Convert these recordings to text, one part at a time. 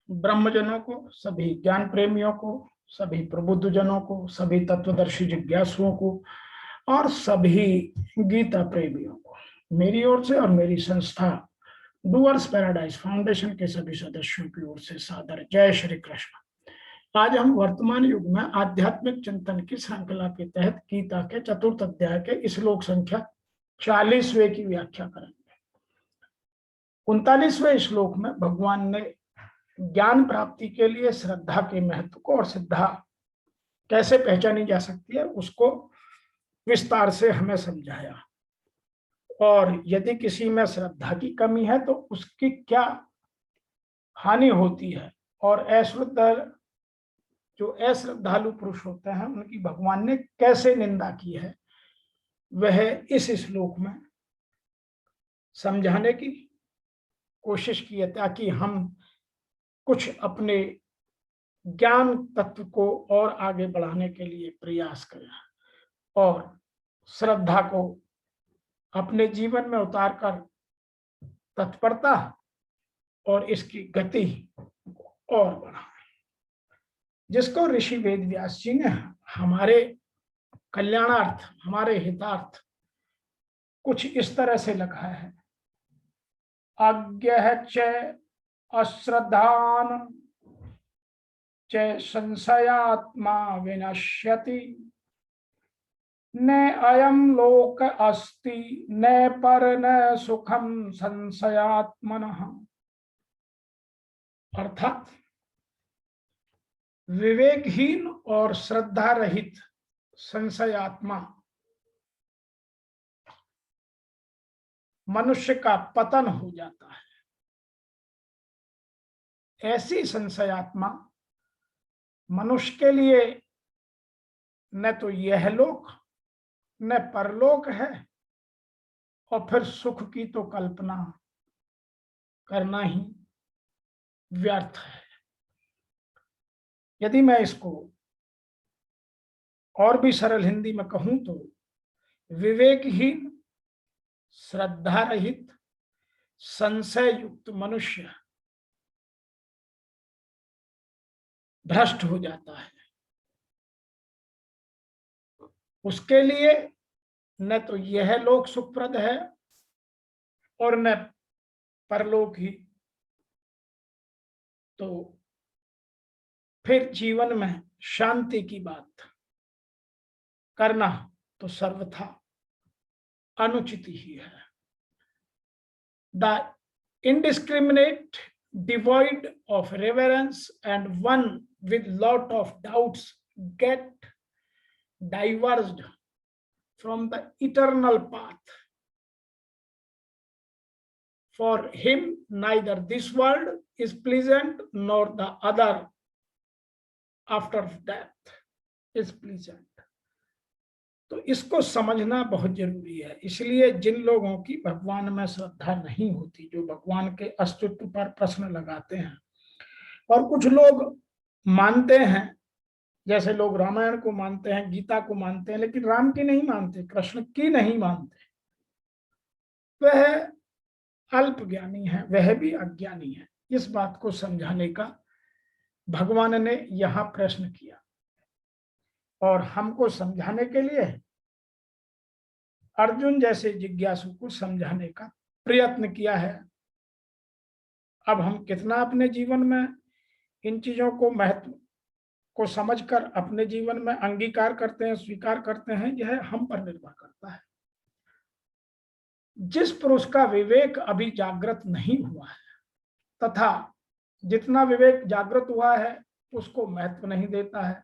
ब्रह्मजनों को, सभी ज्ञान प्रेमियों को, सभी प्रबुद्ध जनों को, सभी तत्वदर्शी जिज्ञासुओं को और सभी गीता प्रेमियों को मेरी ओर से और मेरी संस्था डूअर्स पैराडाइज फाउंडेशन के सभी सदस्यों की ओर से सादर जय श्री कृष्ण। आज हम वर्तमान युग में आध्यात्मिक चिंतन की श्रृंखला के तहत गीता के चतुर्थ अध्याय के श्लोक संख्या 40वें की व्याख्या करेंगे। 39वें श्लोक में भगवान ने ज्ञान प्राप्ति के लिए श्रद्धा के महत्व को और श्रद्धा कैसे पहचानी जा सकती है उसको विस्तार से हमें समझाया, और यदि किसी में श्रद्धा की कमी है तो उसकी क्या हानि होती है, और जो अश्रद्धालु पुरुष होते हैं उनकी भगवान ने कैसे निंदा की है, वह इस श्लोक में समझाने की कोशिश की है, ताकि हम कुछ अपने ज्ञान तत्व को और आगे बढ़ाने के लिए प्रयास करें और श्रद्धा को अपने जीवन में उतारकर तत्परता और इसकी गति और बढ़ाएं, जिसको ऋषि वेद व्यास जी ने हमारे कल्याणार्थ, हमारे हितार्थ कुछ इस तरह से लिखा है। अज्ञः च अश्रद्धान च संशयात्मा विनश्यति, न अयम लोक अस्ति न पर न सुखम संशयात्मनः। अर्थात विवेकहीन और श्रद्धा रहित संशयात्मा मनुष्य का पतन हो जाता है। ऐसी संशयात्मा मनुष्य के लिए न तो यह लोक न परलोक है, और फिर सुख की तो कल्पना करना ही व्यर्थ है। यदि मैं इसको और भी सरल हिंदी में कहूं तो विवेकहीन, श्रद्धा रहित, संशय युक्त मनुष्य भ्रष्ट हो जाता है। उसके लिए न तो यह लोक सुखप्रद है और न परलोक ही। तो फिर जीवन में शांति की बात करना तो सर्वथा अनुचित ही है। The indiscriminate, devoid of reverence, and one with lot of doubts get diverged from the eternal path. For him, neither this world is pleasant nor the other after death is pleasant. तो इसको समझना बहुत जरूरी है। इसलिए जिन लोगों की भगवान में श्रद्धा नहीं होती, जो भगवान के अस्तित्व पर प्रश्न लगाते हैं, और कुछ लोग मानते हैं, जैसे लोग रामायण को मानते हैं, गीता को मानते हैं, लेकिन राम की नहीं मानते, कृष्ण की नहीं मानते, वह अल्प ज्ञानी है, वह भी अज्ञानी है। इस बात को समझाने का भगवान ने यहां प्रश्न किया, और हमको समझाने के लिए अर्जुन जैसे जिज्ञासु को समझाने का प्रयत्न किया है। अब हम कितना अपने जीवन में इन चीजों को महत्व को समझकर अपने जीवन में अंगीकार करते हैं, स्वीकार करते हैं, यह हम पर निर्भर करता है। जिस पुरुष का विवेक अभी जागृत नहीं हुआ है, तथा जितना विवेक जागृत हुआ है उसको महत्व नहीं देता है,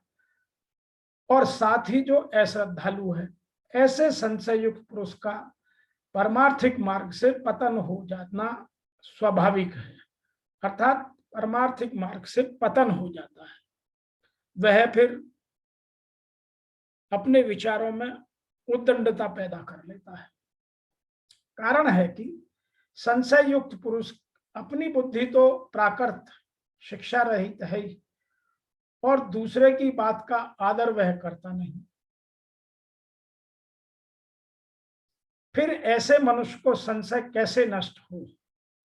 और साथ ही जो अश्रद्धालु है, ऐसे संशय युक्त पुरुष का परमार्थिक मार्ग से पतन हो जाना स्वाभाविक है। अर्थात परमार्थिक मार्ग से पतन हो जाता है। वह फिर अपने विचारों में उद्दंडता पैदा कर लेता है। कारण है कि संशय युक्त पुरुष अपनी बुद्धि तो प्राकृत शिक्षा रहित है ही, और दूसरे की बात का आदर वह करता नहीं। फिर ऐसे मनुष्य को संशय कैसे नष्ट हो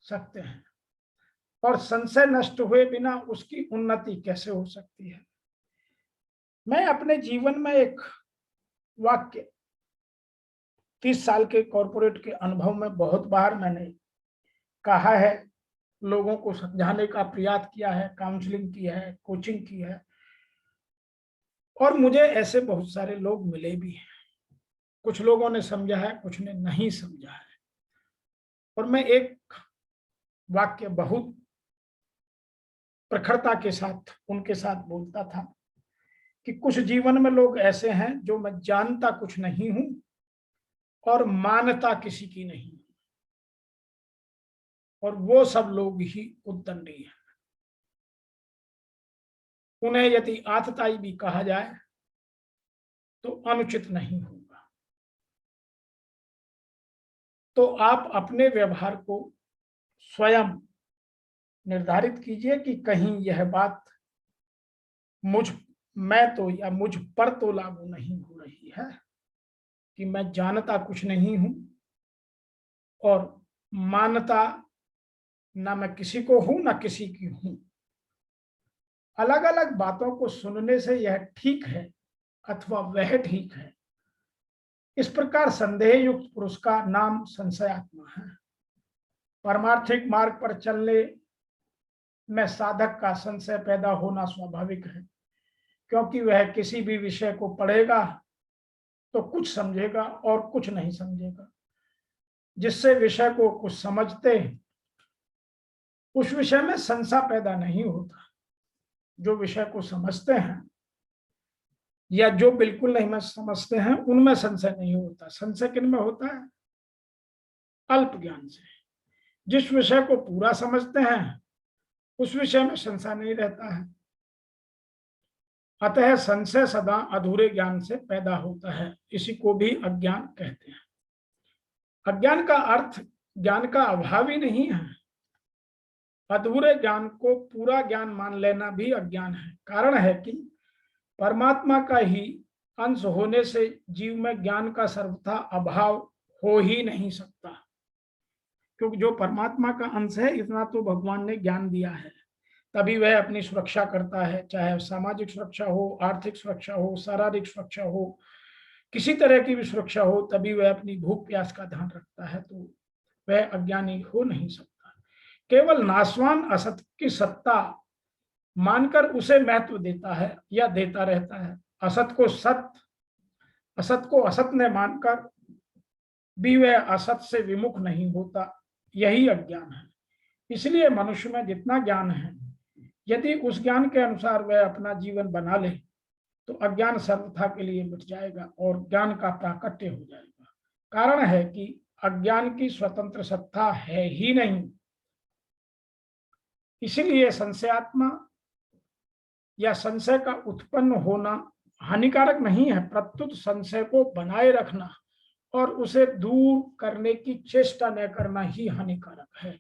सकते हैं? और संशय नष्ट हुए बिना उसकी उन्नति कैसे हो सकती है। मैं अपने जीवन में एक वाक्य 30 साल के कॉर्पोरेट के अनुभव में बहुत बार मैंने कहा है, लोगों को समझाने का प्रयास किया है, काउंसलिंग की है, कोचिंग की है, और मुझे ऐसे बहुत सारे लोग मिले भी हैं। कुछ लोगों ने समझा है, कुछ ने नहीं समझा है। और मैं एक वाक्य बहुत प्रखरता के साथ उनके साथ बोलता था कि कुछ जीवन में लोग ऐसे हैं जो मैं जानता कुछ नहीं हूं और मानता किसी की नहीं, और वो सब लोग ही उद्दंडी हैं। उन्हें यदि आतताई भी कहा जाए तो अनुचित नहीं होगा। तो आप अपने व्यवहार को स्वयं निर्धारित कीजिए कि कहीं यह बात मुझ पर तो लागू नहीं हो रही है कि मैं जानता कुछ नहीं हूं और मानता ना मैं किसी को हूं ना किसी की हूं। अलग अलग बातों को सुनने से यह ठीक है अथवा वह ठीक है, इस प्रकार संदेह युक्त पुरुष का नाम संशयात्मा है। परमार्थिक मार्ग पर चलने में साधक का संशय पैदा होना स्वाभाविक है, क्योंकि वह किसी भी विषय को पढ़ेगा तो कुछ समझेगा और कुछ नहीं समझेगा। जिससे विषय को कुछ समझते उस विषय में संशय पैदा नहीं होता। जो विषय को समझते हैं या जो बिल्कुल नहीं में समझते हैं उनमें संशय नहीं होता। संशय किन में होता है? अल्प ज्ञान से। जिस विषय को पूरा समझते हैं उस विषय में संशय नहीं रहता है। अतः संशय सदा अधूरे ज्ञान से पैदा होता है। इसी को भी अज्ञान कहते हैं। अज्ञान का अर्थ ज्ञान का अभाव ही नहीं है। अधूरे ज्ञान को पूरा ज्ञान मान लेना भी अज्ञान है। कारण है कि परमात्मा का ही अंश होने से जीव में ज्ञान का सर्वथा अभाव हो ही नहीं सकता, क्योंकि जो परमात्मा का अंश है इतना तो भगवान ने ज्ञान दिया है, तभी वह अपनी सुरक्षा करता है। चाहे सामाजिक सुरक्षा हो, आर्थिक सुरक्षा हो, शारीरिक सुरक्षा हो, किसी तरह की भी सुरक्षा हो, तभी वह अपनी भूख प्यास का ध्यान रखता है। तो वह अज्ञानी हो नहीं सकता। केवल नाशवान असत की सत्ता मानकर उसे महत्व देता है या देता रहता है। असत को असत ने मानकर भी वह असत से विमुख नहीं होता। यही अज्ञान है। इसलिए मनुष्य में जितना ज्ञान है, यदि उस ज्ञान के अनुसार वह अपना जीवन बना ले तो अज्ञान सर्वथा के लिए मिट जाएगा और ज्ञान का प्राकट्य हो जाएगा। कारण है कि अज्ञान की स्वतंत्र सत्ता है ही नहीं। इसीलिए संशयात्मा या संशय का उत्पन्न होना हानिकारक नहीं है, प्रत्युत संशय को बनाए रखना और उसे दूर करने की चेष्टा न करना ही हानिकारक है।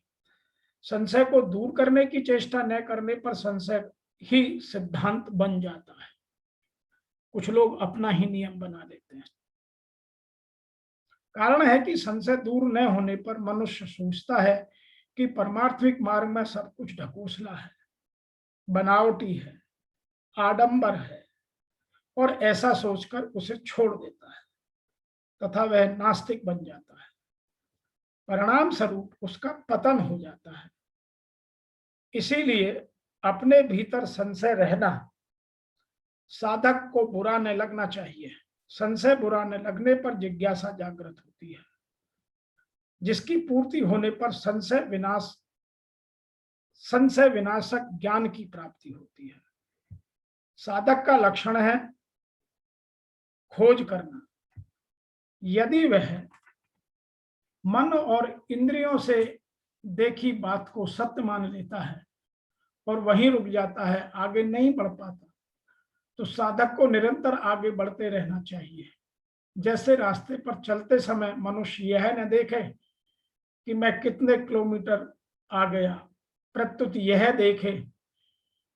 संशय को दूर करने की चेष्टा न करने पर संशय ही सिद्धांत बन जाता है। कुछ लोग अपना ही नियम बना लेते हैं। कारण है कि संशय दूर न होने पर मनुष्य सोचता है कि परमार्थिक मार्ग में सब कुछ ढकोसला है, बनावटी है, आडंबर है, और ऐसा सोचकर उसे छोड़ देता है तथा वह नास्तिक बन जाता है। परिणाम स्वरूप उसका पतन हो जाता है। इसीलिए अपने भीतर संशय रहना साधक को बुरा न लगना चाहिए। संशय बुरा न लगने पर जिज्ञासा जागृत होती है, जिसकी पूर्ति होने पर संशय विनाशक ज्ञान की प्राप्ति होती है। साधक का लक्षण है खोज करना। यदि वह मन और इंद्रियों से देखी बात को सत्य मान लेता है और वहीं रुक जाता है, आगे नहीं बढ़ पाता, तो साधक को निरंतर आगे बढ़ते रहना चाहिए। जैसे रास्ते पर चलते समय मनुष्य यह न देखे कि मैं कितने किलोमीटर आ गया, प्रत्युत यह देखे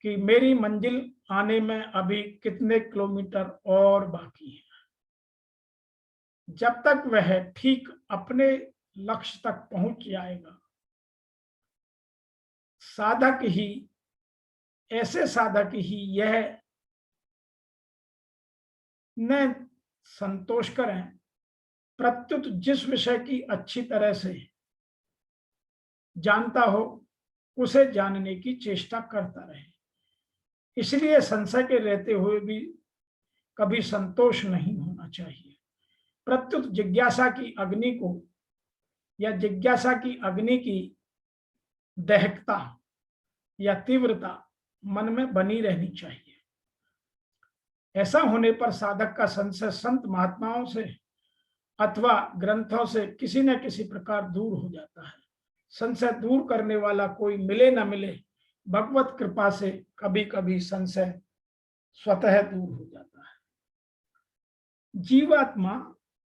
कि मेरी मंजिल आने में अभी कितने किलोमीटर और बाकी है। जब तक वह ठीक अपने लक्ष्य तक पहुंच जाएगा, साधक ही, ऐसे साधक ही यह न संतोष करें, प्रत्युत जिस विषय की अच्छी तरह से जानता हो उसे जानने की चेष्टा करता रहे। इसलिए संशय के रहते हुए भी कभी संतोष नहीं होना चाहिए। प्रत्युत जिज्ञासा की अग्नि को या जिज्ञासा की अग्नि की दहकता या तीव्रता मन में बनी रहनी चाहिए। ऐसा होने पर साधक का संशय संत महात्माओं से अथवा ग्रंथों से किसी न किसी प्रकार दूर हो जाता है। संशय दूर करने वाला कोई मिले न मिले, भगवत कृपा से कभी कभी संशय स्वतः दूर हो जाता है। जीवात्मा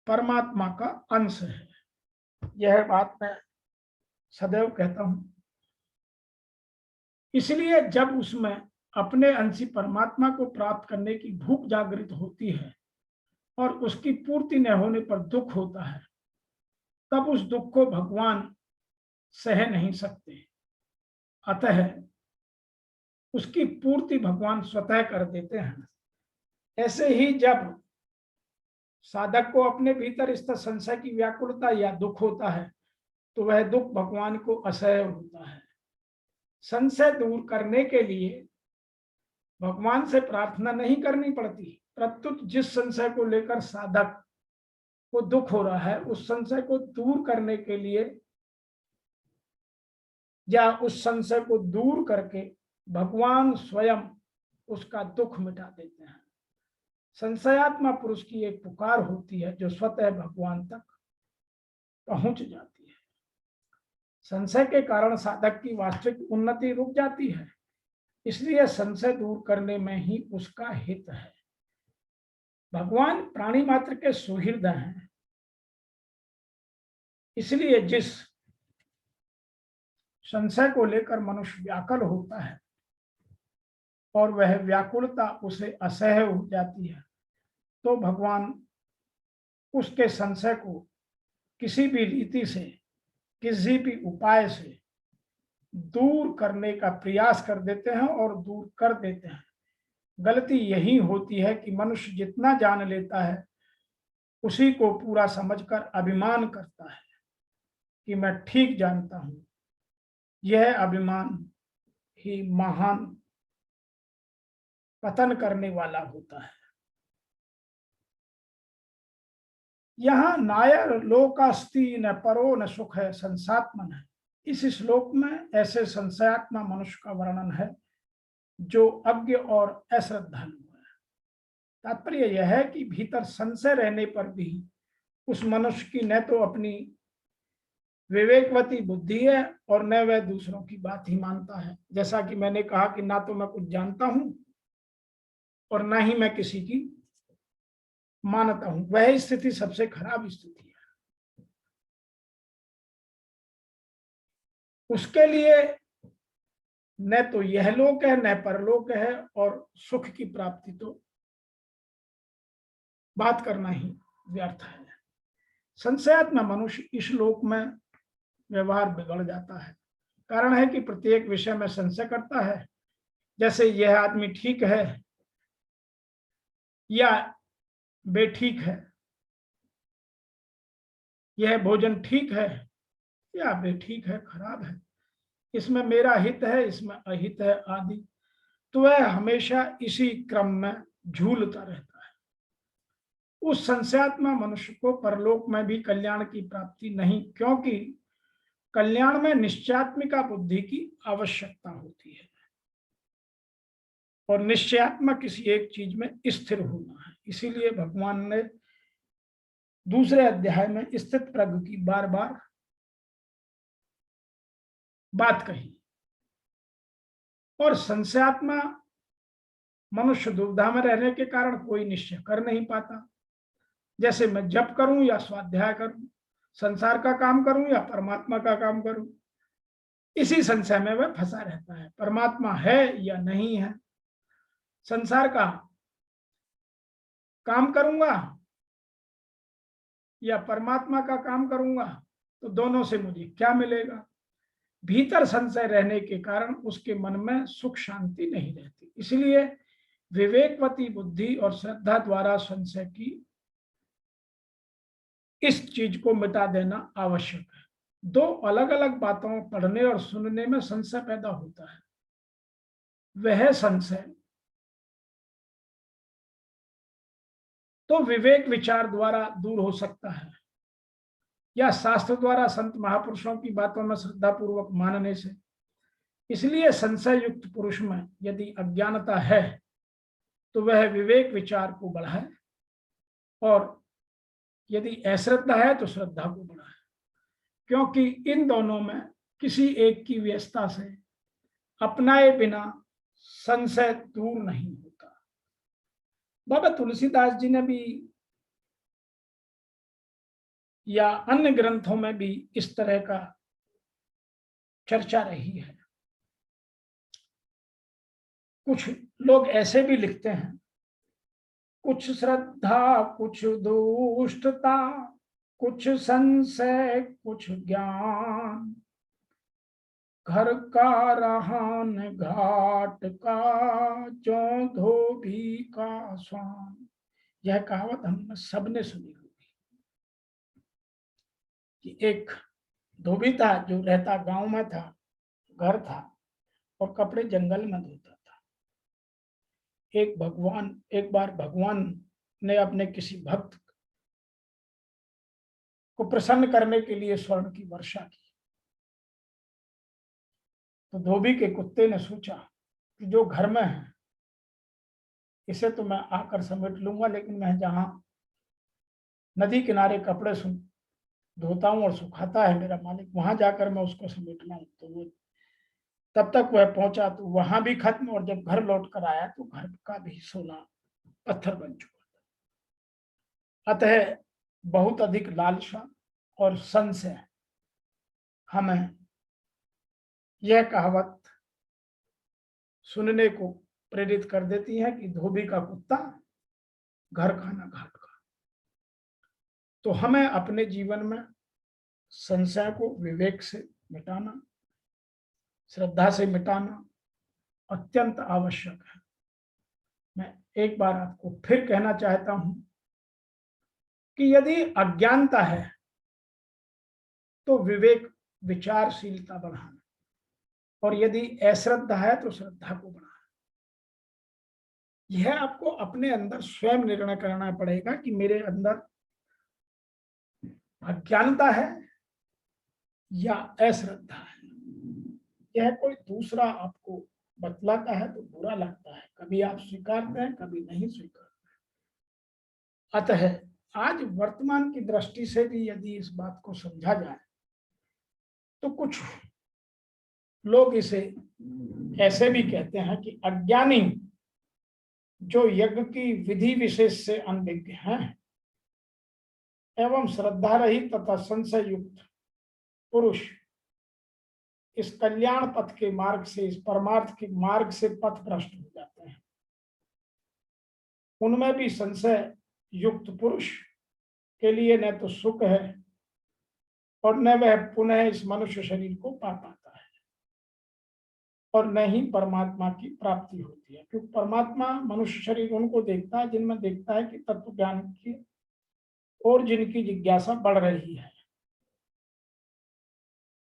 परमात्मा का अंश है, यह बात मैं सदैव कहता हूं। इसलिए जब उसमें अपने अंशी परमात्मा को प्राप्त करने की भूख जागृत होती है और उसकी पूर्ति न होने पर दुख होता है, तब उस दुख को भगवान सह नहीं सकते। अतः उसकी पूर्ति भगवान स्वतः कर देते हैं। ऐसे ही जब साधक को अपने भीतर स्थित संशय की व्याकुलता या दुख होता है, तो वह दुख भगवान को असह्य होता है। संशय दूर करने के लिए भगवान से प्रार्थना नहीं करनी पड़ती, प्रत्युत जिस संशय को लेकर साधक को दुख हो रहा है, उस संशय को दूर करने के लिए या उस संशय को दूर करके भगवान स्वयं उसका दुख मिटा देते हैं। संशयात्मा पुरुष की एक पुकार होती है जो स्वतः भगवान तक पहुंच जाती है। संशय के कारण साधक की वास्तविक उन्नति रुक जाती है, इसलिए संशय दूर करने में ही उसका हित है। भगवान प्राणी मात्र के सुहृद हैं, इसलिए जिस संशय को लेकर मनुष्य व्याकुल होता है और वह व्याकुलता उसे असह्य हो जाती है, तो भगवान उसके संशय को किसी भी रीति से, किसी भी उपाय से दूर करने का प्रयास कर देते हैं और दूर कर देते हैं। गलती यही होती है कि मनुष्य जितना जान लेता है उसी को पूरा समझकर अभिमान करता है कि मैं ठीक जानता हूं। यह अभिमान ही महान पतन करने वाला होता है। यहाँ नायर लोकास्ति न परो न सुख है संसात्मन है। इस श्लोक में ऐसे संशयात्मा मनुष्य का वर्णन है जो अज्ञ और अश्रद्धालु है। तात्पर्य यह है कि भीतर संशय रहने पर भी उस मनुष्य की न तो अपनी विवेकवती बुद्धि है और न वह दूसरों की बात ही मानता है। जैसा कि मैंने कहा कि ना तो मैं कुछ जानता हूं और ना ही मैं किसी की मानता हूं। वह स्थिति सबसे खराब स्थिति है। उसके लिए न तो यह लोक है न परलोक है, और सुख की प्राप्ति तो बात करना ही व्यर्थ है। संशयात्मा मनुष्य इस लोक में व्यवहार बिगड़ जाता है। कारण है कि प्रत्येक विषय में संशय करता है। जैसे यह आदमी ठीक है या बेठीक है, यह भोजन ठीक है या बेठीक है, खराब है, इसमें मेरा हित है, इसमें अहित है आदि। तो वह हमेशा इसी क्रम में झूलता रहता है। उस संशयात्मा मनुष्य को परलोक में भी कल्याण की प्राप्ति नहीं, क्योंकि कल्याण में निश्चयात्मिका बुद्धि की आवश्यकता होती है और निश्चयात्मक किसी एक चीज में स्थिर होना है। इसीलिए भगवान ने दूसरे अध्याय में स्थित प्रज्ञ की बार बार बात कही। और संशयात्मा मनुष्य दुविधा में रहने के कारण कोई निश्चय कर नहीं पाता। जैसे मैं जप करूं या स्वाध्याय करूं, संसार का काम करूं या परमात्मा का काम करूं, इसी संशय में वह फंसा रहता है। परमात्मा है या नहीं है, संसार का काम करूंगा या परमात्मा का काम करूंगा, तो दोनों से मुझे क्या मिलेगा। भीतर संशय रहने के कारण उसके मन में सुख शांति नहीं रहती। इसलिए विवेकवती बुद्धि और श्रद्धा द्वारा संशय की इस चीज को मिटा देना आवश्यक है। दो अलग अलग बातों पढ़ने और सुनने में संशय पैदा होता है। वह संशय तो विवेक विचार द्वारा दूर हो सकता है या शास्त्र द्वारा संत महापुरुषों की बातों में श्रद्धा पूर्वक मानने से। इसलिए संशय युक्त पुरुष में यदि अज्ञानता है तो वह विवेक विचार को बढ़ाए, और यदि अश्रद्धा है तो श्रद्धा को बढ़ाए, क्योंकि इन दोनों में किसी एक की व्यवस्था से अपनाए बिना संशय दूर नहीं होता। बाबा तुलसीदास जी ने भी या अन्य ग्रंथों में भी इस तरह का चर्चा रही है। कुछ लोग ऐसे भी लिखते हैं, कुछ श्रद्धा कुछ दुष्टता, कुछ संशय कुछ ज्ञान, घर का रहान घाट का, जो धोबी का स्वान। यह कहावत हम सबने सुनी होगी कि एक धोबी था जो रहता गांव में था, घर था और कपड़े जंगल में धोता था। एक बार भगवान ने अपने किसी भक्त को प्रसन्न करने के लिए स्वर्ण की वर्षा की। तो धोबी के कुत्ते ने सोचा कि जो घर में है इसे तो मैं आकर समेट लूंगा, लेकिन मैं जहां नदी किनारे कपड़े धोता हूं और सुखाता है मेरा मालिक, वहां जाकर मैं उसको समेट लाऊं। तो वो तब तक वह पहुंचा तो वहां भी खत्म, और जब घर लौट कर आया तो घर का भी सोना पत्थर बन चुका था। अतः बहुत अधिक लालसा और संशय हमें यह कहावत सुनने को प्रेरित कर देती है कि धोबी का कुत्ता घर खाना घाट का। तो हमें अपने जीवन में संशय को विवेक से मिटाना, श्रद्धा से मिटाना अत्यंत आवश्यक है। मैं एक बार आपको फिर कहना चाहता हूं कि यदि अज्ञानता है तो विवेक विचारशीलता बढ़ाना, और यदि अश्रद्धा है तो श्रद्धा को बढ़ाना। यह आपको अपने अंदर स्वयं निर्णय करना पड़ेगा कि मेरे अंदर अज्ञानता है या अश्रद्धा है। यह कोई दूसरा आपको बतलाता है तो बुरा लगता है, कभी आप स्वीकारते हैं कभी नहीं स्वीकारते। अतः आज वर्तमान की दृष्टि से भी यदि इस बात को समझा जाए तो कुछ लोग इसे ऐसे भी कहते हैं कि अज्ञानी जो यज्ञ की विधि विशेष से अनभिज्ञ हैं एवं श्रद्धा रहित तथा संशय युक्त पुरुष इस कल्याण पथ के मार्ग से, इस परमार्थ के मार्ग से पथ भ्रष्ट हो जाते हैं। उनमें भी संशय युक्त पुरुष के लिए न तो सुख है और न वह पुनः इस मनुष्य शरीर को पा पाता है, और न ही परमात्मा की प्राप्ति होती है। क्योंकि परमात्मा मनुष्य शरीर उनको देखता है जिनमें देखता है कि तत्व ज्ञान की और जिनकी जिज्ञासा बढ़ रही है।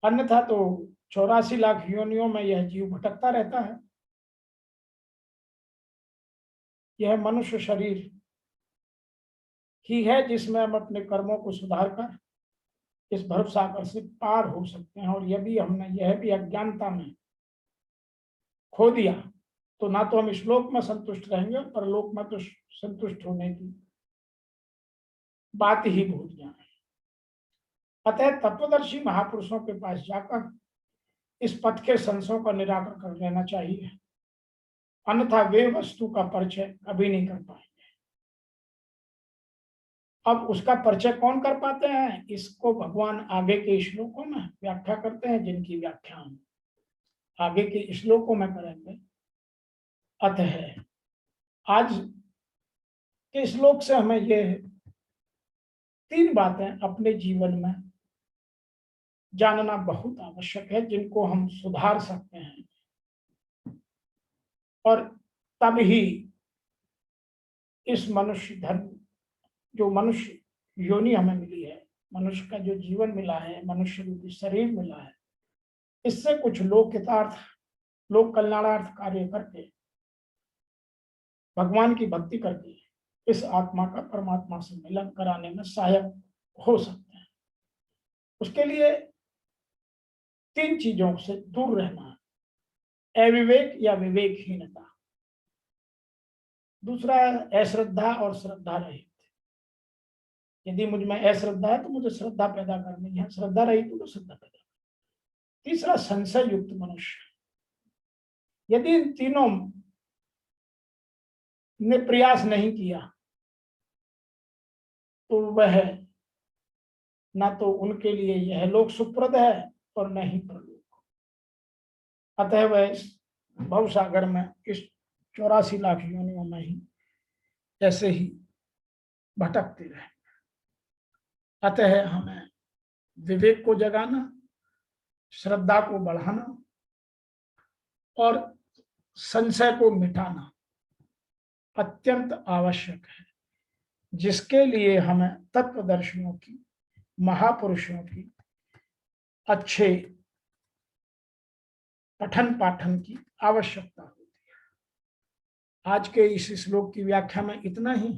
अन्यथा तो 84 लाख योनियों में यह जीव भटकता रहता है। यह मनुष्य शरीर ही है जिसमें हम अपने कर्मों को सुधार कर इस भव सागर से पार हो सकते हैं। और यदि हमने यह भी अज्ञानता में खो दिया तो ना तो हम इस लोक में संतुष्ट रहेंगे और परलोक में तो संतुष्ट होने की बात ही भूल जाए। अतः तत्वदर्शी महापुरुषों के पास जाकर इस पथ के संशयों का निराकरण कर लेना चाहिए, अन्यथा वे वस्तु का परिचय कभी नहीं कर पाएंगे। अब उसका परिचय कौन कर पाते हैं, इसको भगवान आगे के श्लोकों में व्याख्या करते हैं, जिनकी व्याख्या हम आगे के श्लोकों में करेंगे। अतः आज के श्लोक से हमें ये 3 बातें अपने जीवन में जानना बहुत आवश्यक है, जिनको हम सुधार सकते हैं, और तब ही इस मनुष्य धर्म, जो मनुष्य योनि हमें मिली है, मनुष्य का जो जीवन मिला है, मनुष्य रूपी शरीर मिला है, इससे कुछ लोक हितार्थ, लोक कल्याणार्थ कार्य करके, भगवान की भक्ति करके इस आत्मा का परमात्मा से मिलन कराने में सहायक हो सकते हैं। उसके लिए 3 चीजों से दूर रहना है: अविवेक या विवेकहीनता, दूसरा है अश्रद्धा और श्रद्धा रहित। यदि मुझ में अश्रद्धा है तो मुझे श्रद्धा पैदा करनी है, श्रद्धा रहित तो श्रद्धा पैदा करनी। तीसरा संशय युक्त मनुष्य। यदि इन तीनों ने प्रयास नहीं किया तो वह ना तो उनके लिए यह लोक सुप्रद है और न ही परलोक। अतः वह इस भवसागर में, इस 84 लाख योनियों में ही ऐसे ही भटकते रहे। अतः हमें विवेक को जगाना, श्रद्धा को बढ़ाना और संशय को मिटाना अत्यंत आवश्यक है, जिसके लिए हमें तत्वदर्शियों की, महापुरुषों की अच्छे पठन पाठन की आवश्यकता होती है। आज के इस श्लोक की व्याख्या में इतना ही।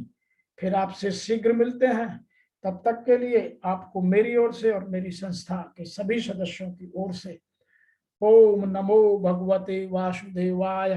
फिर आपसे शीघ्र मिलते हैं। तब तक के लिए आपको मेरी ओर से और मेरी संस्था के सभी सदस्यों की ओर से ओम नमो भगवते वासुदेवाय।